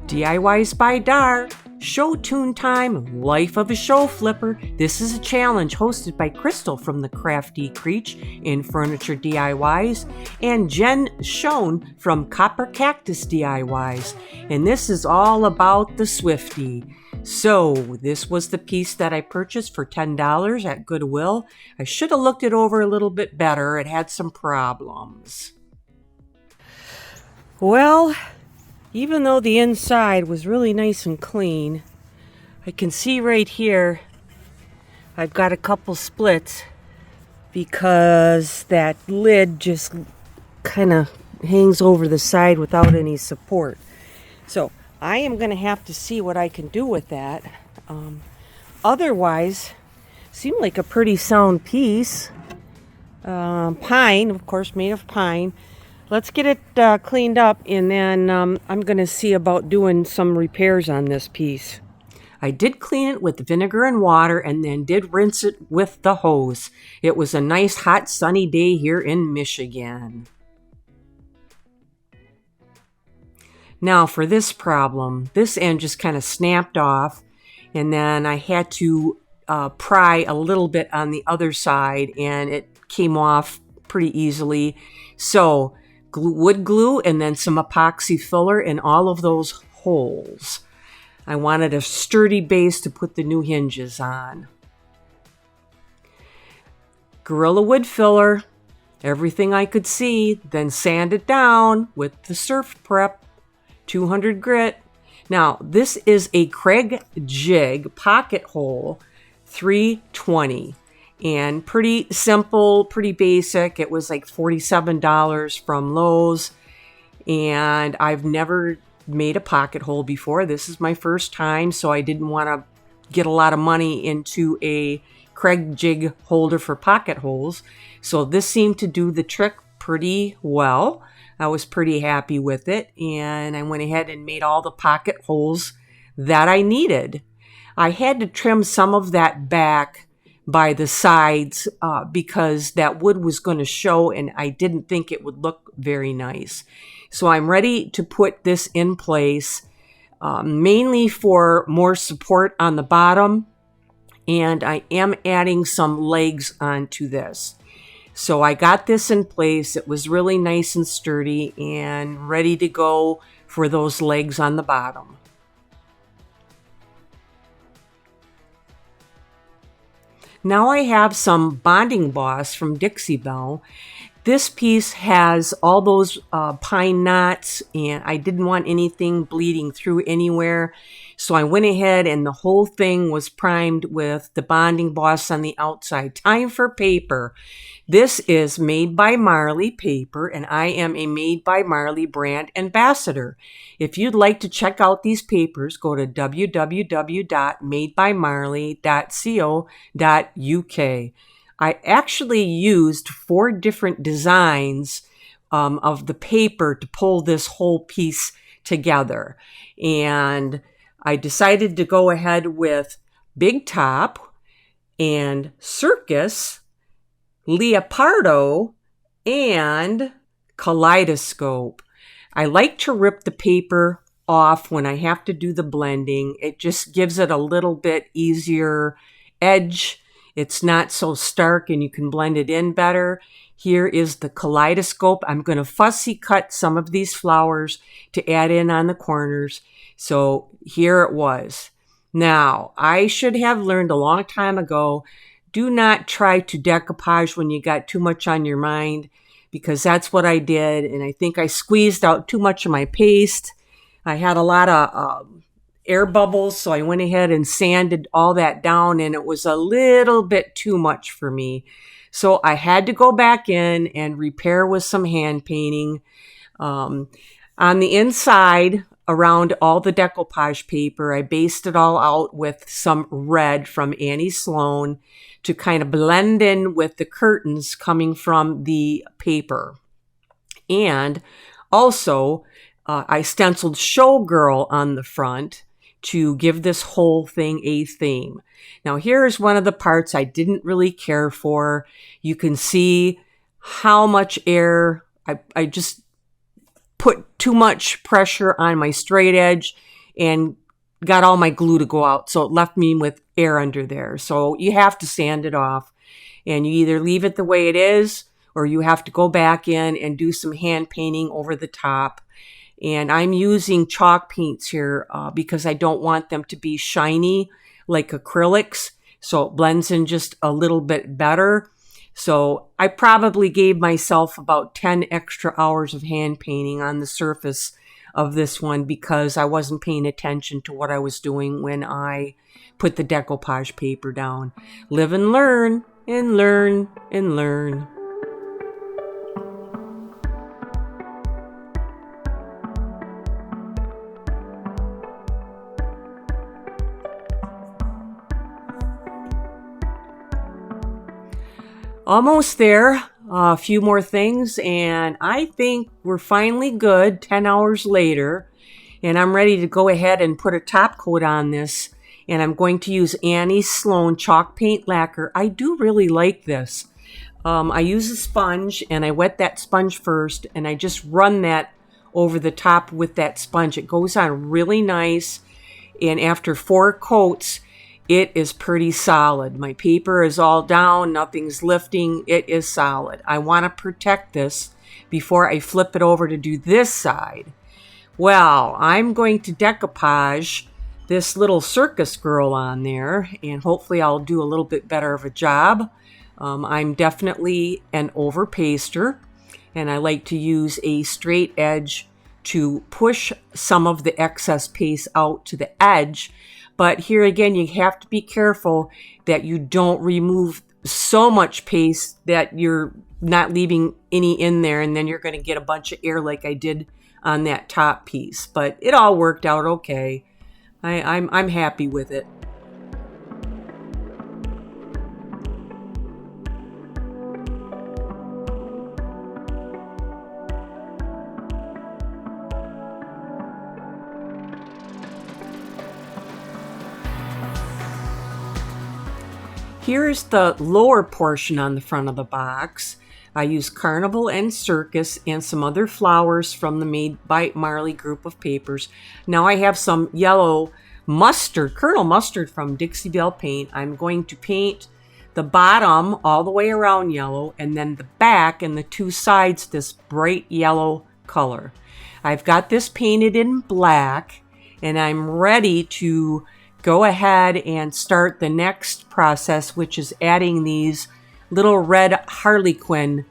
Diys-by-dar, show tune time, life of a show flipper. This is a challenge hosted by Crystal from the Crafty Creech in Furniture DIYs and Jen Schoen from Copper Cactus DIYs. And this is all about the Swifty. So this was the piece that I purchased for $10 at Goodwill. I should have looked it over a little bit better. It had some problems. Well, even though the inside was really nice and clean, I can see right here I've got a couple splits because that lid just kind of hangs over the side without any support. So I am going to have to see what I can do with that. Otherwise, seemed like a pretty sound piece. Pine, of course, made of pine. Let's get it cleaned up, and then I'm going to see about doing some repairs on this piece. I did clean it with vinegar and water and then did rinse it with the hose. It was a nice hot sunny day here in Michigan. Now for this problem, this end just kind of snapped off, and then I had to pry a little bit on the other side, and it came off pretty easily. So wood glue and then some epoxy filler in all of those holes. I wanted a sturdy base to put the new hinges on. Gorilla Wood filler, everything I could see, then sand it down with the surf prep, 200 grit. Now this is a Craig Jig pocket hole, 320. And pretty simple, pretty basic. It was like $47 from Lowe's. And I've never made a pocket hole before. This is my first time, so I didn't want to get a lot of money into a Craig Jig holder for pocket holes. So this seemed to do the trick pretty well. I was pretty happy with it. And I went ahead and made all the pocket holes that I needed. I had to trim some of that back by the sides because that wood was going to show and I didn't think it would look very nice. So I'm ready to put this in place, mainly for more support on the bottom, and I am adding some legs onto this. So I got this in place. It was really nice and sturdy and ready to go for those legs on the bottom. Now I have some bonding boss from Dixie Belle. This piece has all those pine knots, and I didn't want anything bleeding through anywhere. So I went ahead and the whole thing was primed with the bonding boss on the outside. Time for paper. This is Made by Marley paper, and I am a Made by Marley brand ambassador. If you'd like to check out these papers, go to www.madebymarley.co.uk. I actually used 4 different designs of the paper to pull this whole piece together. And I decided to go ahead with Big Top and Circus, Leopardo, and Kaleidoscope. I like to rip the paper off when I have to do the blending. It just gives it a little bit easier edge. It's not so stark and you can blend it in better. Here is the Kaleidoscope. I'm going to fussy cut some of these flowers to add in on the corners. So here it was. Now, I should have learned a long time ago, do not try to decoupage when you got too much on your mind, because that's what I did. And I think I squeezed out too much of my paste. I had a lot of air bubbles, so I went ahead and sanded all that down, and it was a little bit too much for me. So I had to go back in and repair with some hand painting. On the inside, around all the decoupage paper, I based it all out with some red from Annie Sloan to kind of blend in with the curtains coming from the paper. And also, I stenciled Showgirl on the front to give this whole thing a theme. Now, here's one of the parts I didn't really care for. You can see how much air I just put too much pressure on my straight edge and got all my glue to go out. So it left me with air under there. So you have to sand it off, and you either leave it the way it is, or you have to go back in and do some hand painting over the top. And I'm using chalk paints here because I don't want them to be shiny like acrylics. So it blends in just a little bit better. So I probably gave myself about 10 extra hours of hand painting on the surface of this one because I wasn't paying attention to what I was doing when I put the decoupage paper down. Live and learn and learn and learn. Almost there. A few more things, and I think we're finally good 10 hours later. And I'm ready to go ahead and put a top coat on this. And I'm going to use Annie Sloan chalk paint lacquer. I do really like this. I use a sponge, and I wet that sponge first, and I just run that over the top with that sponge. It goes on really nice. And after 4 coats, it is pretty solid. My paper is all down. Nothing's lifting. It is solid. I want to protect this before I flip it over to do this side. Well, I'm going to decoupage this little circus girl on there, and hopefully I'll do a little bit better of a job. I'm definitely an overpaster, and I like to use a straight edge to push some of the excess paste out to the edge. But here again, you have to be careful that you don't remove so much paste that you're not leaving any in there, and then you're going to get a bunch of air like I did on that top piece. But it all worked out okay. I'm happy with it. Here's the lower portion on the front of the box. I use Carnival and Circus and some other flowers from the Made by Marley group of papers. Now I have some yellow mustard, Colonel Mustard from Dixie Belle Paint. I'm going to paint the bottom all the way around yellow, and then the back and the 2 sides this bright yellow color. I've got this painted in black, and I'm ready to go ahead and start the next process, which is adding these little red Harlequin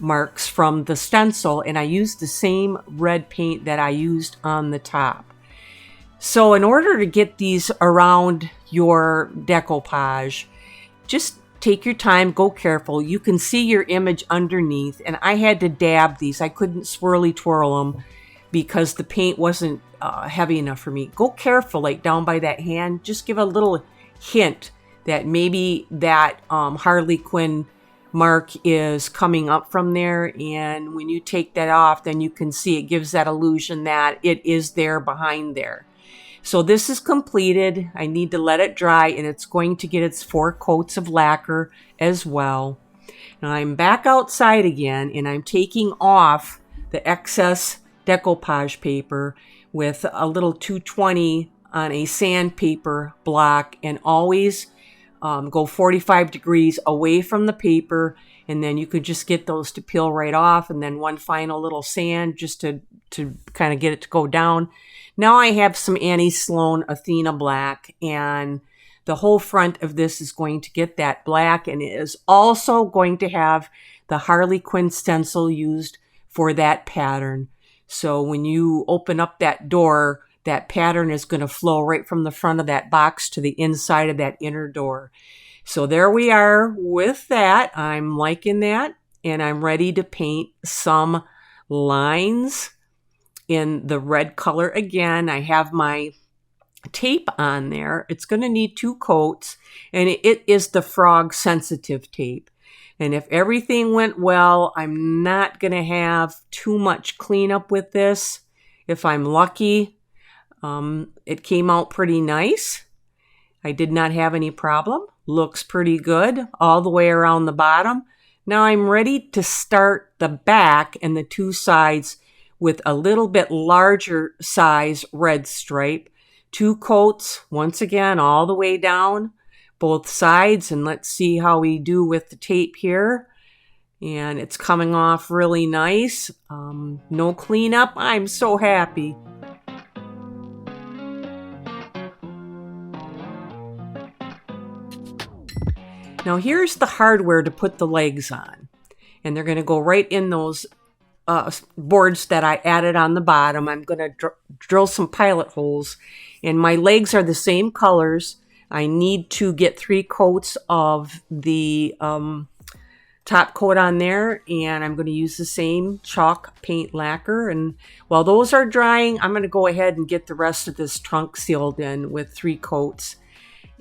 marks from the stencil, and I used the same red paint that I used on the top. So in order to get these around your decoupage, just take your time, go careful. You can see your image underneath, and I had to dab these. I couldn't swirly twirl them because the paint wasn't heavy enough for me. Go careful, like down by that hand. Just give a little hint that maybe that Harlequin mark is coming up from there. And when you take that off, then you can see it gives that illusion that it is there behind there. So this is completed. I need to let it dry, and it's going to get its 4 coats of lacquer as well. Now I'm back outside again, and I'm taking off the excess decoupage paper with a little 220 on a sandpaper block, and always go 45 degrees away from the paper, and then you could just get those to peel right off, and then one final little sand just to kind of get it to go down. Now I have some Annie Sloan Athena black, and the whole front of this is going to get that black, and it is also going to have the Harlequin stencil used for that pattern. So when you open up that door, that pattern is going to flow right from the front of that box to the inside of that inner door. So there we are with that. I'm liking that, and I'm ready to paint some lines in the red color again. I have my tape on there. It's going to need 2 coats, and it is the frog sensitive tape. And if everything went well, I'm not going to have too much cleanup with this. If I'm lucky, it came out pretty nice. I did not have any problem. Looks pretty good all the way around the bottom. Now I'm ready to start the back and the 2 sides with a little bit larger size red stripe. 2 coats, once again, all the way down both sides. And let's see how we do with the tape here. And it's coming off really nice. No cleanup. I'm so happy. Now here's the hardware to put the legs on. And they're going to go right in those boards that I added on the bottom. I'm going to drill some pilot holes. And my legs are the same colors. I need to get 3 coats of the top coat on there. And I'm going to use the same chalk paint lacquer. And while those are drying, I'm going to go ahead and get the rest of this trunk sealed in with 3 coats.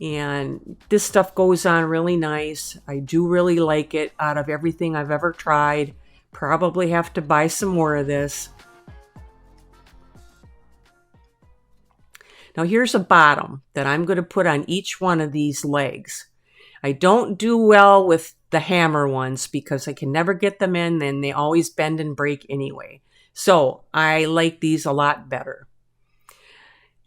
And this stuff goes on really nice. I do really like it. Out of everything I've ever tried, probably have to buy some more of this. Now here's a bottom that I'm going to put on each one of these legs. I don't do well with the hammer ones because I can never get them in and they always bend and break anyway. So I like these a lot better.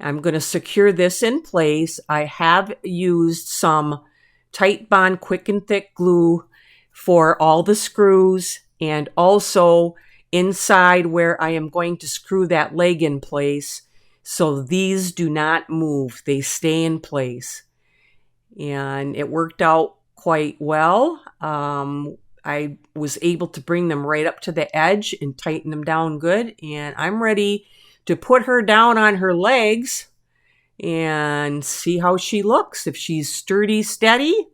I'm going to secure this in place. I have used some Titebond quick and thick glue for all the screws and also inside where I am going to screw that leg in place. So these do not move. They stay in place. And it worked out quite well. I was able to bring them right up to the edge and tighten them down good. And I'm ready to put her down on her legs and see how she looks. If she's sturdy, steady,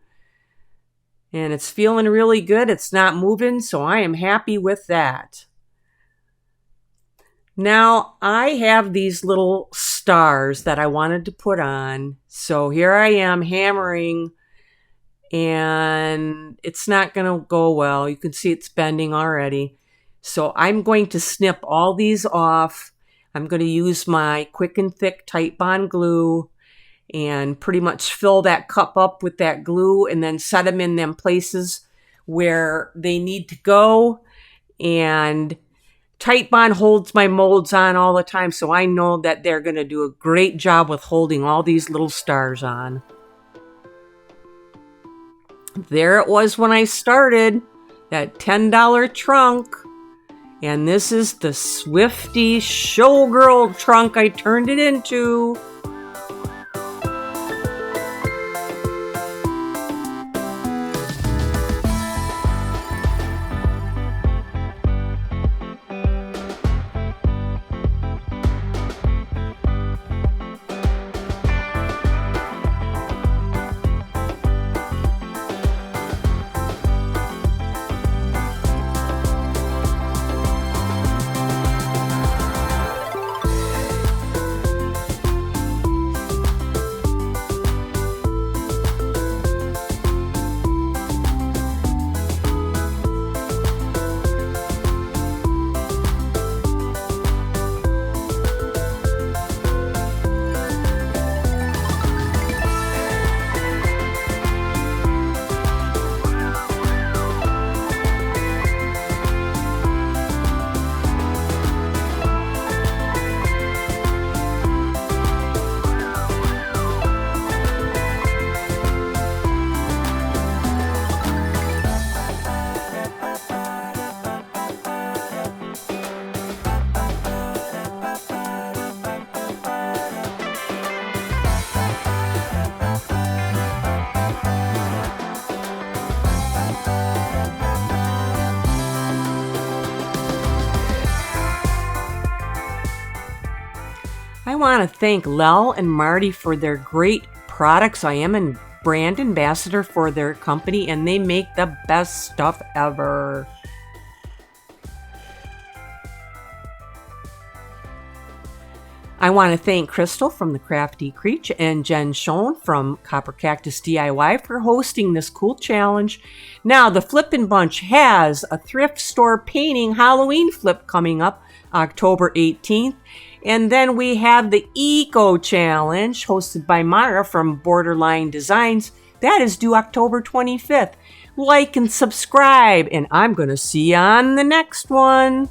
and it's feeling really good. It's not moving, so I am happy with that. Now, I have these little stars that I wanted to put on. So here I am hammering, and it's not going to go well. You can see it's bending already. So I'm going to snip all these off. I'm going to use my quick and thick Titebond glue and pretty much fill that cup up with that glue and then set them in them places where they need to go. And Titebond holds my molds on all the time, so I know that they're going to do a great job with holding all these little stars on. There it was when I started, that $10 trunk. And this is the Swifty Showgirl trunk I turned it into. I want to thank Lel and Marty for their great products. I am a brand ambassador for their company, and they make the best stuff ever. I want to thank Crystal from the Crafty Creech and Jen Schoen from Copper Cactus DIY for hosting this cool challenge. Now, the Flippin' Bunch has a thrift store painting Halloween flip coming up October 18th. And then we have the Eco Challenge hosted by Mara from Borderline Designs. That is due October 25th. Like and subscribe, and I'm going to see you on the next one.